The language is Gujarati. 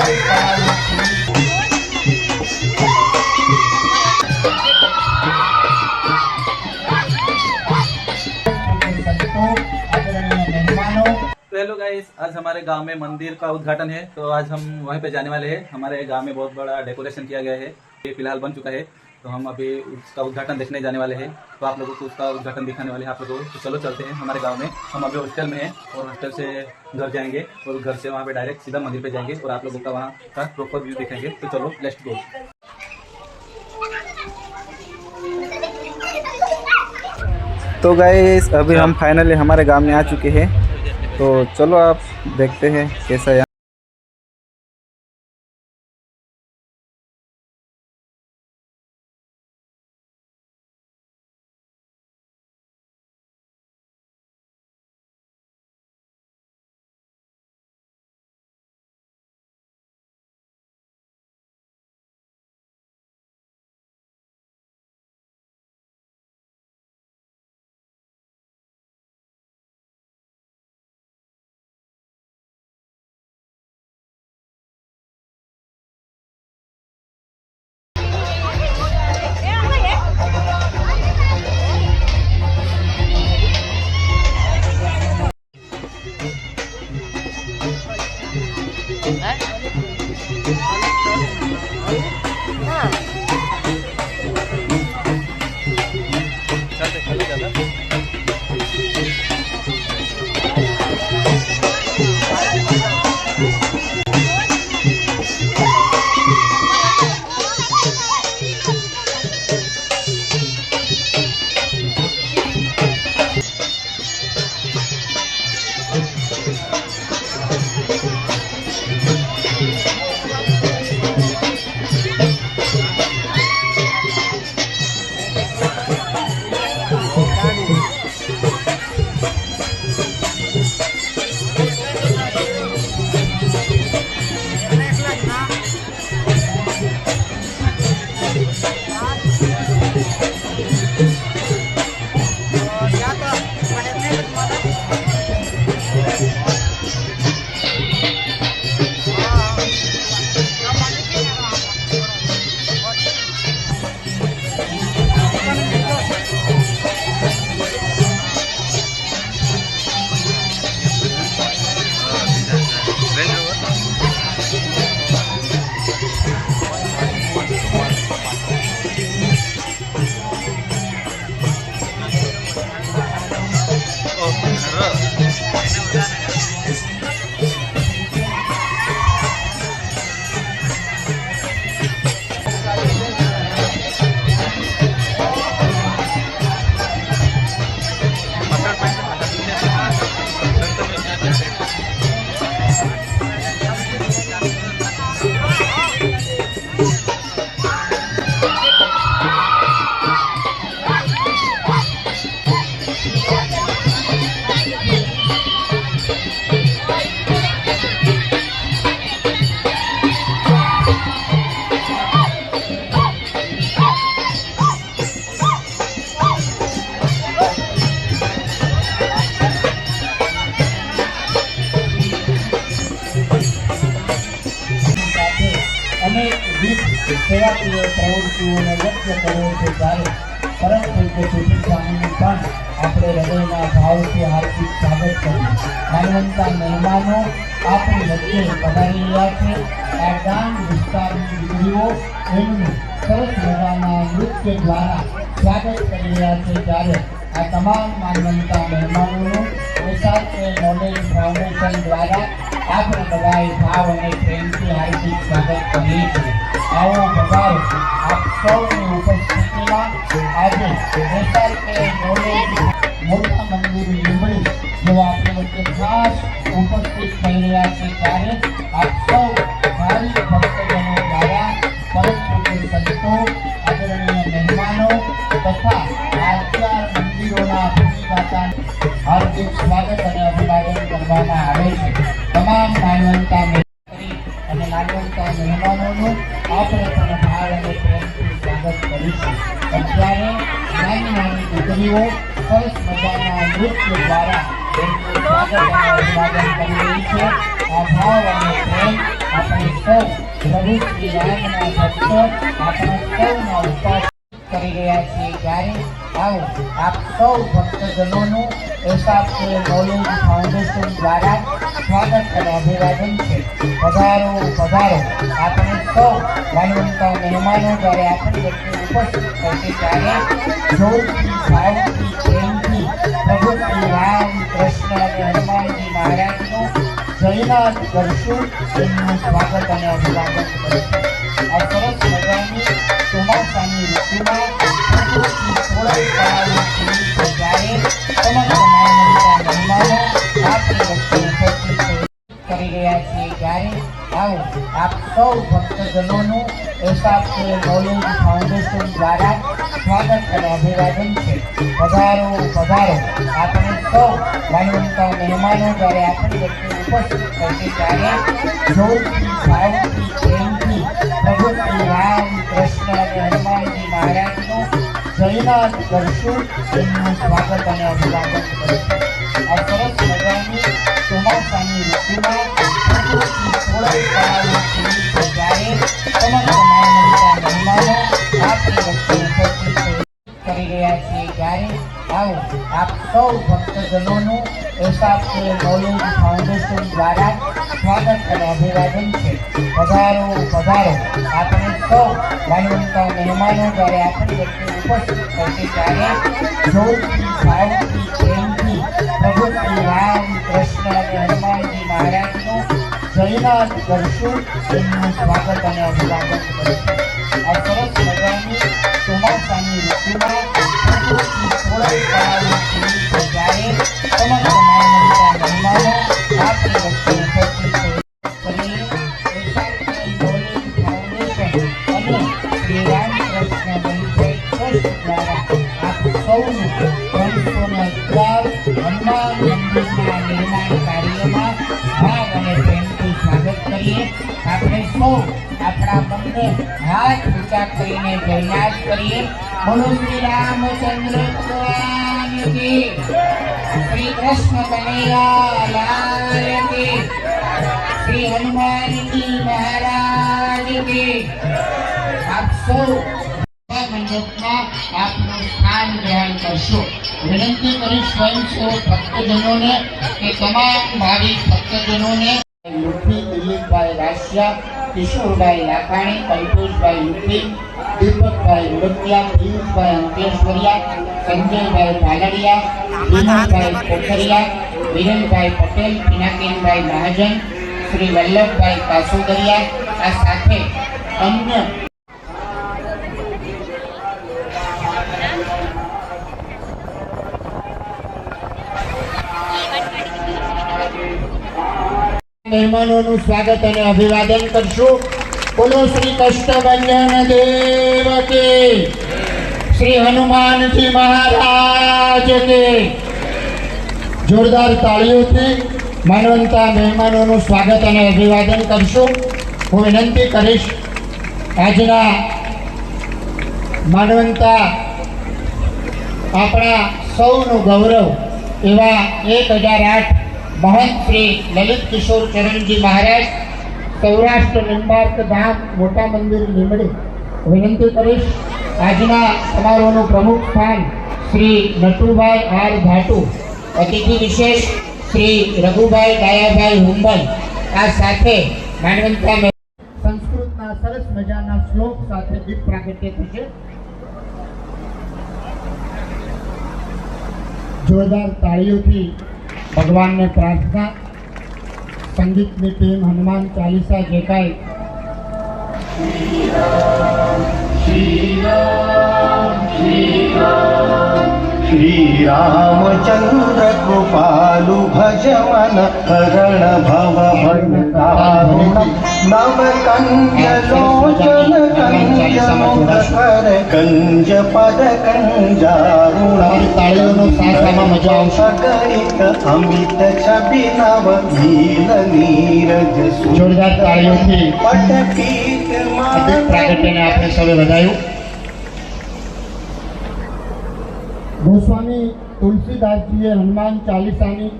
तो हेलो गाइस, आज हमारे गांव में मंदिर का उद्घाटन है, तो आज हम वहीं पे जाने वाले हैं। हमारे गांव में बहुत बड़ा डेकोरेशन किया गया है, ये फिलहाल बन चुका है, तो हम अभी उसका उद्घाटन देखने जाने वाले हैं। तो आप लोगों को उसका उद्घाटन दिखाने वाले हैं आप लोगों को। तो चलो चलते हैं हमारे गाँव में। हम अभी हॉस्टल में हैं और हॉस्टल से घर जाएंगे और घर से वहाँ पे डायरेक्ट सीधा मंदिर पे जाएंगे और आप लोगों का वहाँ का प्रॉपर व्यू देखेंगे। तो चलो लेट्स गो। तो गाइस, अभी हम फाइनली हमारे गांव में आ चुके हैं, तो चलो आप देखते हैं कैसा है। સેવાકીય પ્રવૃત્તિઓને વ્યક્ત કર્યો છે ત્યારે પરમ પૂજ્ય સુખી સ્વામીનું પણ આપણે હૃદયના ભાવથી હાર્દિક સ્વાગત કર્યું। માનવંતા મહેમાનો આપણી વચ્ચે પધારી રહ્યા છે। આ ગામ વિસ્તારની દીકરીઓ એમનું સરસ મજાના નૃત્ય દ્વારા સ્વાગત કરી રહ્યા છે ત્યારે આ તમામ માનવંતા મહેમાનોનું એસઆરકે નોલેજ ફાઉન્ડેશન દ્વારા આપણે બધાએ ભાવ અને પ્રેમથી હાર્દિક સ્વાગત કરીએ છીએ। आओ बधाओ आप सौनी उपस्थितिમાં આજે એસઆરકે નોલેજ મોટા મંદિર લીંબડી જો આપણે વચ્ચે ખાસ ઉપસ્થિત થઈ રહ્યા છે ત્યારે આપ સૌ ભાવિ ભક્તજનો દ્વારા પરમ પૂજ્ય સંતો આદરણીય મહેમાનો તથા આ મંદિરોના ભૂમિદાતા હાર્દિક સ્વાગત અને અભિવાદન કરવામાં આવે છે। તમામ માનવંતા અને માનવંતા મહેમાનોનું આપણે પણ ભાવ અને પ્રેમથી સ્વાગત કરીશું। અત્યારે નાની નાની દીકરીઓ સરસ મજાના નૃત્ય દ્વારા તેમનું સ્વાગત અને અભિવાદન કરી રહી છે। આ ભાવ અને પ્રેમ આપણે સૌ પ્રભુ શ્રી રામના ભક્તો આપણા સૌના ઉપાસ કરી રહ્યા છીએ ત્યારે આવો આપ સૌ ભક્તજનોનું એસાબ નોલેજ ફાઉન્ડેશન દ્વારા સ્વાગત અને અભિવાદન છે. પધારો પધારો. આપણે સૌ માનવંતા મહેમાનો જ્યારે આપણી વચ્ચે ઉપસ્થિત થશે ત્યારે જોરથી ભાવથી પ્રેમથી પ્રભુ શ્રી રામ કૃષ્ણ અને હનુમાનજી મહારાજનું જયનાથ કરશું, એમનું સ્વાગત અને અભિવાદન કરીશું. આ સરસ મજાની ચોમાસાની ઋતુમાં પ્રકૃતિ સોળાઈ કળાઓ ખીલી છે ત્યારે સમગ્ર માનવતા મહેમાનો આપણી વચ્ચે ઉપસ્થિત કરી રહ્યા છીએ ત્યારે આવો આપ સૌ ભક્તજનોનું એસાબ નોલેજ ફાઉન્ડેશન દ્વારા સ્વાગત અને અભિવાદન છે. પધારો પધારો. આપણે સૌ માનવંતા મહેમાનો જ્યારે આપણી વચ્ચે ઉપસ્થિત થશે ત્યારે જોરથી ભાવથી પ્રેમથી પ્રભુ શ્રી રામ કૃષ્ણ અને હનુમાનજી મહારાજનું જયનાથ કરશું, એમનું સ્વાગત અને અભિવાદન કરીશું. આ સરસ મજાની ચોમાસાની ઋતુમાં પ્રકૃતિ સોળાઈ કળાઓ ખીલી છે ત્યારે સમગ્ર માનવતા મહેમાનો આપણી વચ્ચે ઉપસ્થિત કરી રહ્યા છીએ ત્યારે આવો આપ સૌ ભક્તજનોનું એસાબ નોલેજ ફાઉન્ડેશન દ્વારા સ્વાગત અને અભિવાદન છે. પધારો પધારો. આપણે સૌ માનવંતા મહેમાનો જ્યારે આપણી વચ્ચે ઉપસ્થિત થશે ત્યારે જોરથી ભાવથી પ્રેમથી પ્રભુ શ્રી રામ કૃષ્ણ અને હનુમાનજી મહારાજનું જયનાથ કરશું, એમનું સ્વાગત અને અભિવાદન કરીશું. આ સરસ મજાની ચોમાસાની ઋતુમાં પ્રકૃતિ સોળાઈ કળાઓ ખીલી છે ત્યારે સમગ્ર માનવતા મહેમાનો આપણી વચ્ચે ઉપસ્થિત કરીએ. અને શ્રી રામકૃષ્ણ મંદિર ટ્રસ્ટ દ્વારા આપ સૌનું 311 હનુમાન મંદિરના નિર્માણ કાર્યમાં ભાવ અને પ્રેમથી સ્વાગત કરીએ. આપણે સૌ આપણા બંને હાથ ઊંચા કરીને જયનાથ કરીએ. બોલો શ્રી રામચંદ્ર ભગવાન કી, શ્રી કૃષ્ણ કનૈયા લાલ કી, શ્રી હનુમાનજી મહારાજ કી. આપ સૌ મંડપમાં આપનું સ્થાન ગ્રહણ કરશો. વિનંતી કરી સ્વયંસેવક ભક્તજનોને કે તમામ ભાવિક ભક્તજનોને લુઠી દિલીપભાઈ રાશિયા, કિશોરભાઈ લાખાણી, કલ્પેશભાઈ લુઠી, દીપકભાઈ ઉડતિયા, પિયુષભાઈ અંકલેશ્વરિયા, સંજયભાઈ પાલડિયા, વિનોદભાઈ પોખરિયા, વિરેનભાઈ પટેલ, પિનાકીનભાઈ મહાજન, શ્રી વલ્લભભાઈ કાસોદરિયા, આ સાથે અન્ય મહેમાનોનું સ્વાગત અને અભિવાદન કરશું. બોલો શ્રી કષ્ટભંજન દેવ કી, શ્રી હનુમાનજી મહારાજ કી. જોરદાર તાળીઓથી માનવંતા મહેમાનોનું સ્વાગત અને અભિવાદન કરશું. હું વિનંતી કરીશ આજના માનવંતા આપણા સૌનું ગૌરવ એવા 1008 મહંત શ્રી લલિત કિશોર ચરણજી મહારાજ, સૌરાષ્ટ્ર નિંબાર્ક ધામ મોટા મંદિર લીમડી. વિનંતી કરીશ આજના સમારોહનું પ્રમુખ સ્થાન શ્રી નટુભાઈ આર ભાટુ, અતિથિ વિશેષ શ્રી રઘુભાઈ ડાયાભાઈ હુંબલ. આ સાથે માનવંતા સંસ્કૃતના સરસ મજાના શ્લોક સાથે દીપ પ્રાગટ્ય થશે. જોરદાર તાળીઓથી ભગવાનને પ્રાર્થના. સંગીતની ટીમ હનુમાન ચાલીસા જે કાંઈ श्री रामचंद्र कृपालु भज मन हरण भव भयतारुण नव कंज लोचन कंज मुख कर कंज पद कंजारुण गणित अमित छवि नव नील नीरज જોરદાર તાળીઓથી पटपीत અધિક પ્રાગટ્યને આપણે સૌએ વધાયું. ગોસ્વામી તુલસીદાસજીએ હનુમાન ચાલીસાની